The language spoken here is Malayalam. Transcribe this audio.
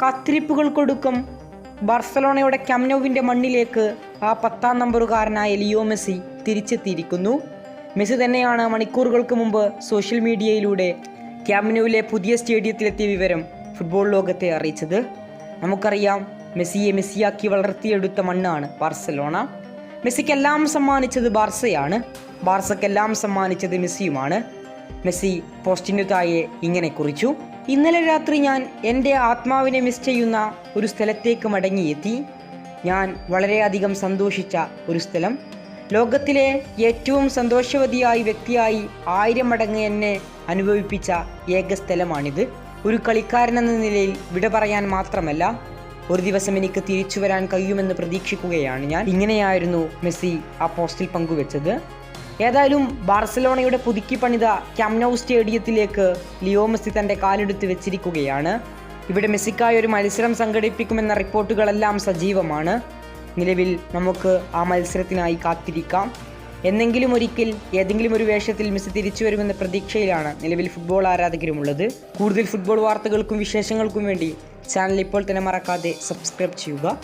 കാത്തിരിപ്പുകൾക്കൊടുക്കം ബാർസലോണയുടെ ക്യാമ്പ് നൗവിൻ്റെ മണ്ണിലേക്ക് ആ 10-ാം നമ്പറുകാരനായ ലിയോ മെസ്സി തിരിച്ചെത്തിയിരിക്കുന്നു. മെസ്സി തന്നെയാണ് മണിക്കൂറുകൾക്ക് മുമ്പ് സോഷ്യൽ മീഡിയയിലൂടെ ക്യാമ്പ് നൗവിലെ പുതിയ സ്റ്റേഡിയത്തിലെത്തിയ വിവരം ഫുട്ബോൾ ലോകത്തെ അറിയിച്ചത്. നമുക്കറിയാം, മെസ്സിയെ മെസ്സിയാക്കി വളർത്തിയെടുത്ത മണ്ണാണ് ബാർസലോണ. മെസ്സിക്കെല്ലാം സമ്മാനിച്ചത് ബാർസയാണ്, ബാർസക്കെല്ലാം സമ്മാനിച്ചത് മെസ്സിയുമാണ്. മെസ്സി പോസ്റ്റിനു താഴെ ഇങ്ങനെ കുറിച്ചു: ഇന്നലെ രാത്രി ഞാൻ എൻ്റെ ആത്മാവിനെ മിസ് ചെയ്യുന്ന ഒരു സ്ഥലത്തേക്ക് മടങ്ങിയെത്തി. ഞാൻ വളരെയധികം സന്തോഷിച്ച ഒരു സ്ഥലം, ലോകത്തിലെ ഏറ്റവും സന്തോഷവതിയായ വ്യക്തിയായി 1000 മടങ്ങ് എന്നെ അനുഭവിപ്പിച്ച ഏക സ്ഥലമാണിത്. ഒരു കളിക്കാരനെന്ന നിലയിൽ വിട പറയാൻ മാത്രമല്ല, ഒരു ദിവസം എനിക്ക് തിരിച്ചു വരാൻ കഴിയുമെന്ന് പ്രതീക്ഷിക്കുകയാണ് ഞാൻ. ഇങ്ങനെയായിരുന്നു മെസ്സി ആ പോസ്റ്റിൽ പങ്കുവെച്ചത്. ഏതായാലും ബാർസലോണയുടെ പുതുക്കി പണിത ക്യാമ്പ് നൗ സ്റ്റേഡിയത്തിലേക്ക് ലിയോ മെസ്സി തൻ്റെ കാലെടുത്ത് വെച്ചിരിക്കുകയാണ്. ഇവിടെ മെസ്സിക്കായി ഒരു മത്സരം സംഘടിപ്പിക്കുമെന്ന റിപ്പോർട്ടുകളെല്ലാം സജീവമാണ്. നിലവിൽ നമുക്ക് ആ മത്സരത്തിനായി കാത്തിരിക്കാം. എന്നെങ്കിലും ഒരിക്കൽ ഏതെങ്കിലും ഒരു വേഷത്തിൽ മെസ്സി തിരിച്ചു വരുമെന്ന പ്രതീക്ഷയിലാണ് നിലവിൽ ഫുട്ബോൾ ആരാധകരുമുള്ളത്. കൂടുതൽ ഫുട്ബോൾ വാർത്തകൾക്കും വിശേഷങ്ങൾക്കും വേണ്ടി ചാനൽ ഇപ്പോൾ തന്നെ മറക്കാതെ സബ്സ്ക്രൈബ് ചെയ്യുക.